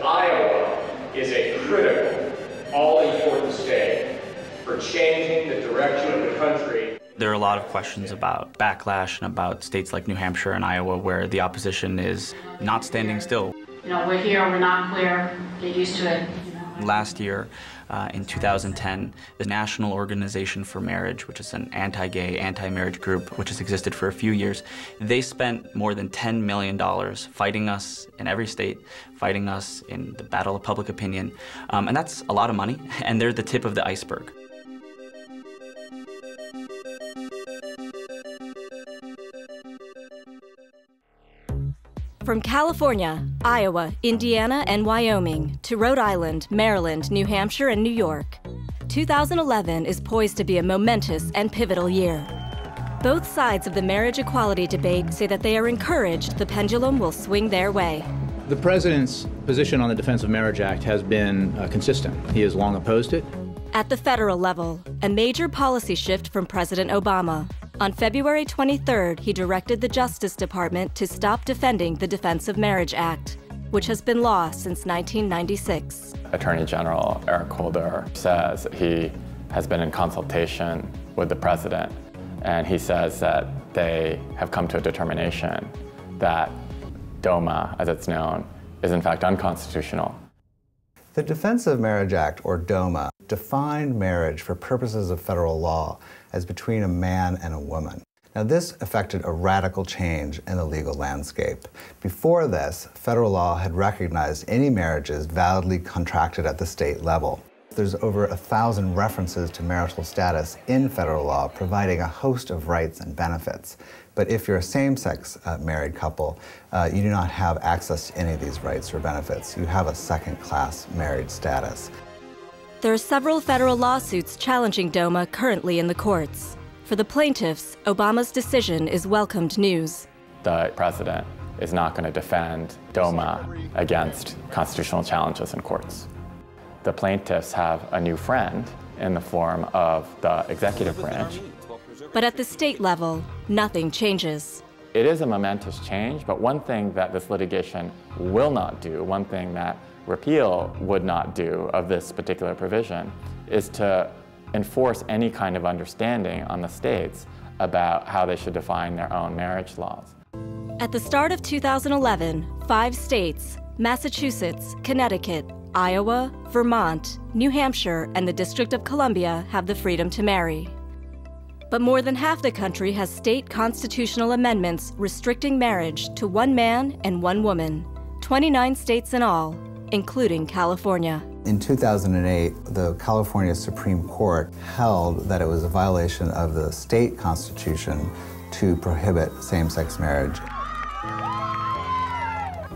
Iowa is a critical, all-important state for changing the direction of the country. There are a lot of questions about backlash and about states like New Hampshire and Iowa where the opposition is not standing still. You know, we're here, we're not queer, get used to it. Last year, in 2010, the National Organization for Marriage, which is an anti-gay, anti-marriage group which has existed for a few years, they spent more than $10 million fighting us in every state, fighting us in the battle of public opinion. And that's a lot of money, and they're the tip of the iceberg. From California, Iowa, Indiana, and Wyoming to Rhode Island, Maryland, New Hampshire, and New York, 2011 is poised to be a momentous and pivotal year. Both sides of the marriage equality debate say that they are encouraged the pendulum will swing their way. The president's position on the Defense of Marriage Act has been consistent. He has long opposed it. At the federal level, a major policy shift from President Obama. On February 23rd, he directed the Justice Department to stop defending the Defense of Marriage Act, which has been law since 1996. Attorney General Eric Holder says he has been in consultation with the president, and he says that they have come to a determination that DOMA, as it's known, is in fact unconstitutional. The Defense of Marriage Act, or DOMA, defined marriage for purposes of federal law as between a man and a woman. Now, this affected a radical change in the legal landscape. Before this, federal law had recognized any marriages validly contracted at the state level. There's over 1,000 references to marital status in federal law, providing a host of rights and benefits. But if you're a same-sex married couple, you do not have access to any of these rights or benefits. You have a second-class married status. There are several federal lawsuits challenging DOMA currently in the courts. For the plaintiffs, Obama's decision is welcomed news. The president is not going to defend DOMA against constitutional challenges in courts. The plaintiffs have a new friend in the form of the executive branch. But at the state level, nothing changes. It is a momentous change, but one thing that this litigation will not do, one thing that repeal would not do of this particular provision, is to enforce any kind of understanding on the states about how they should define their own marriage laws. At the start of 2011, 5 states, Massachusetts, Connecticut, Iowa, Vermont, New Hampshire, and the District of Columbia have the freedom to marry. But more than half the country has state constitutional amendments restricting marriage to one man and one woman, 29 states in all, including California. In 2008, the California Supreme Court held that it was a violation of the state constitution to prohibit same-sex marriage.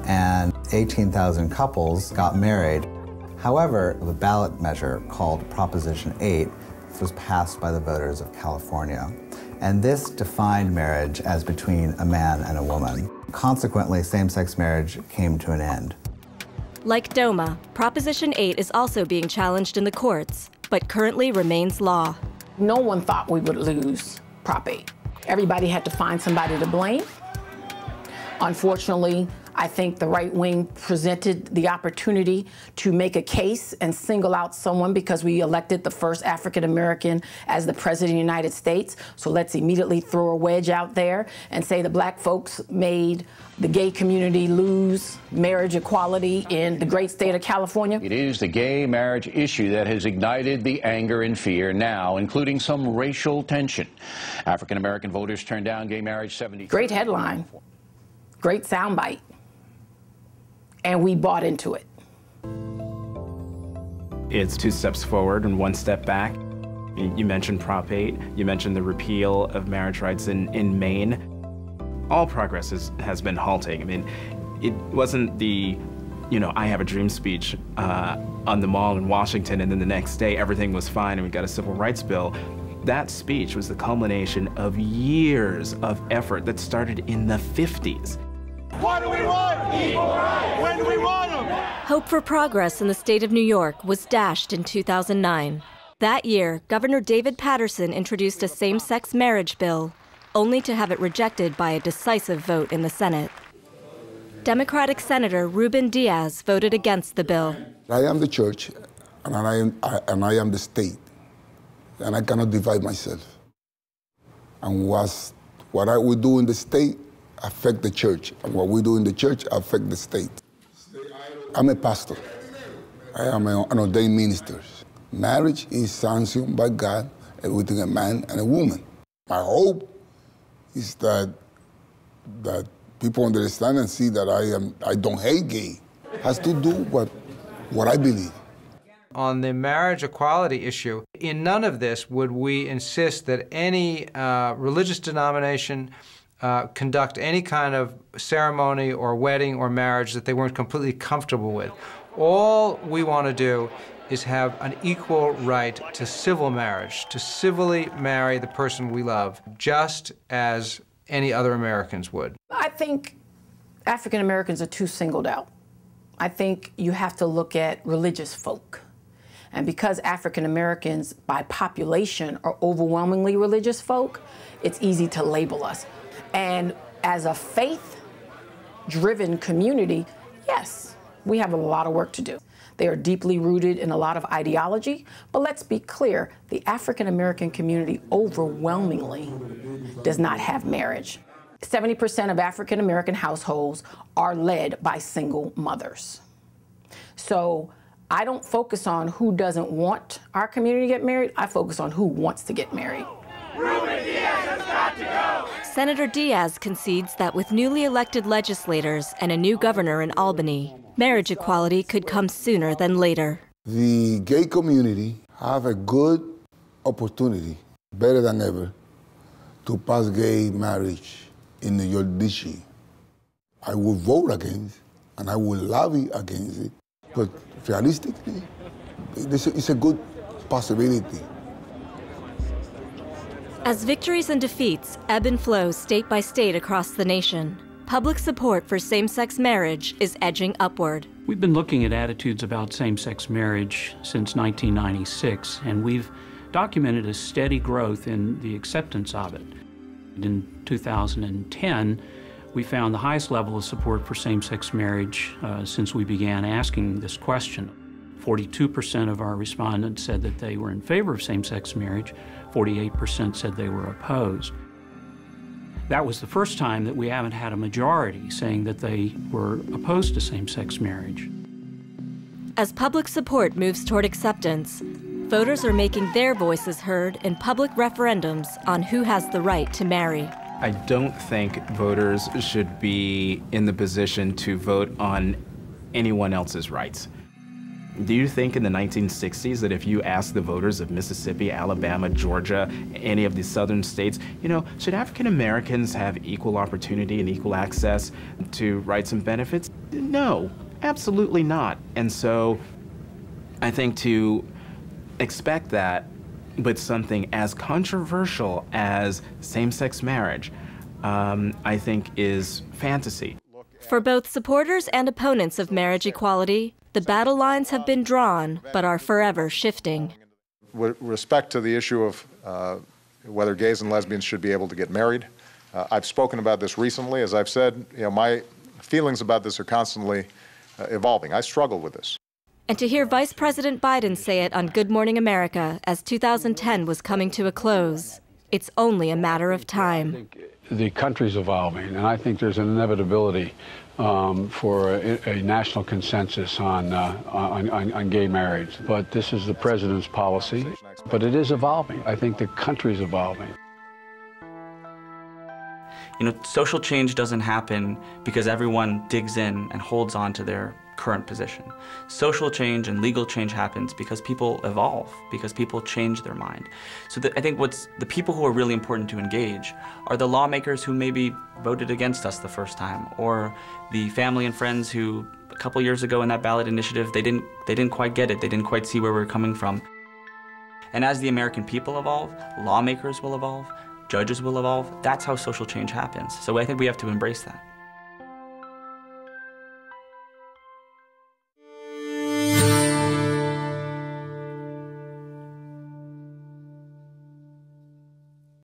And 18,000 couples got married. However, the ballot measure called Proposition 8 was passed by the voters of California. And this defined marriage as between a man and a woman. Consequently, same-sex marriage came to an end. Like DOMA, Proposition 8 is also being challenged in the courts, but currently remains law. No one thought we would lose Prop 8. Everybody had to find somebody to blame. Unfortunately, I think the right wing presented the opportunity to make a case and single out someone because we elected the first African American as the President of the United States. So let's immediately throw a wedge out there and say the black folks made the gay community lose marriage equality in the great state of California. It is the gay marriage issue that has ignited the anger and fear now, including some racial tension. African American voters turned down gay marriage 70. Great headline, great soundbite. And we bought into it. It's 2 steps forward and 1 step back. You mentioned Prop 8, you mentioned the repeal of marriage rights in Maine. All progress has been halting. I mean, it wasn't the, I have a dream speech on the mall in Washington, and then the next day everything was fine and we got a civil rights bill. That speech was the culmination of years of effort that started in the 50s. What do we want? Equal rights. When do we want them? Hope for progress in the state of New York was dashed in 2009. That year, Governor David Paterson introduced a same-sex marriage bill, only to have it rejected by a decisive vote in the Senate. Democratic Senator Ruben Diaz voted against the bill. I am the church, and I am the state, and I cannot divide myself. And what we do in the state affect the church, and what we do in the church affect the state. I'm a pastor. I am an ordained minister. Marriage is sanctioned by God between a man and a woman. My hope is that people understand and see that I don't hate gay. It has to do with what I believe. On the marriage equality issue, in none of this would we insist that any religious denomination conduct any kind of ceremony or wedding or marriage that they weren't completely comfortable with. All we want to do is have an equal right to civil marriage, to civilly marry the person we love, just as any other Americans would. I think African Americans are too singled out. I think you have to look at religious folk. And because African Americans, by population, are overwhelmingly religious folk, it's easy to label us. And as a faith-driven community, yes, we have a lot of work to do. They are deeply rooted in a lot of ideology, but let's be clear, the African American community overwhelmingly does not have marriage. 70% of African American households are led by single mothers. So I don't focus on who doesn't want our community to get married, I focus on who wants to get married. Ruben Diaz has got to go! Senator Diaz concedes that with newly elected legislators and a new governor in Albany, marriage equality could come sooner than later. The gay community have a good opportunity, better than ever, to pass gay marriage in New York this year. I will vote against, and I will lobby against it, but realistically, it's a good possibility. As victories and defeats ebb and flow state by state across the nation, public support for same-sex marriage is edging upward. We've been looking at attitudes about same-sex marriage since 1996, and we've documented a steady growth in the acceptance of it. In 2010, we found the highest level of support for same-sex marriage since we began asking this question. 42% of our respondents said that they were in favor of same-sex marriage, 48% said they were opposed. That was the first time that we haven't had a majority saying that they were opposed to same-sex marriage. As public support moves toward acceptance, voters are making their voices heard in public referendums on who has the right to marry. I don't think voters should be in the position to vote on anyone else's rights. Do you think in the 1960s that if you asked the voters of Mississippi, Alabama, Georgia, any of the southern states, should African Americans have equal opportunity and equal access to rights and benefits? No, absolutely not. And so I think to expect that with something as controversial as same-sex marriage, I think is fantasy. For both supporters and opponents of marriage equality, the battle lines have been drawn, but are forever shifting. With respect to the issue of whether gays and lesbians should be able to get married, I've spoken about this recently. As I've said, my feelings about this are constantly evolving. I struggle with this. And to hear Vice President Biden say it on Good Morning America as 2010 was coming to a close, it's only a matter of time. The country's evolving, and I think there's an inevitability for a national consensus on gay marriage. But this is the president's policy. But it is evolving. I think the country's evolving. Social change doesn't happen because everyone digs in and holds on to their current position. Social change and legal change happens because people evolve, because people change their mind. So I think the people who are really important to engage are the lawmakers who maybe voted against us the first time, or the family and friends who a couple years ago in that ballot initiative, they didn't quite get it, they didn't quite see where we were coming from. And as the American people evolve, lawmakers will evolve, judges will evolve. That's how social change happens. So I think we have to embrace that.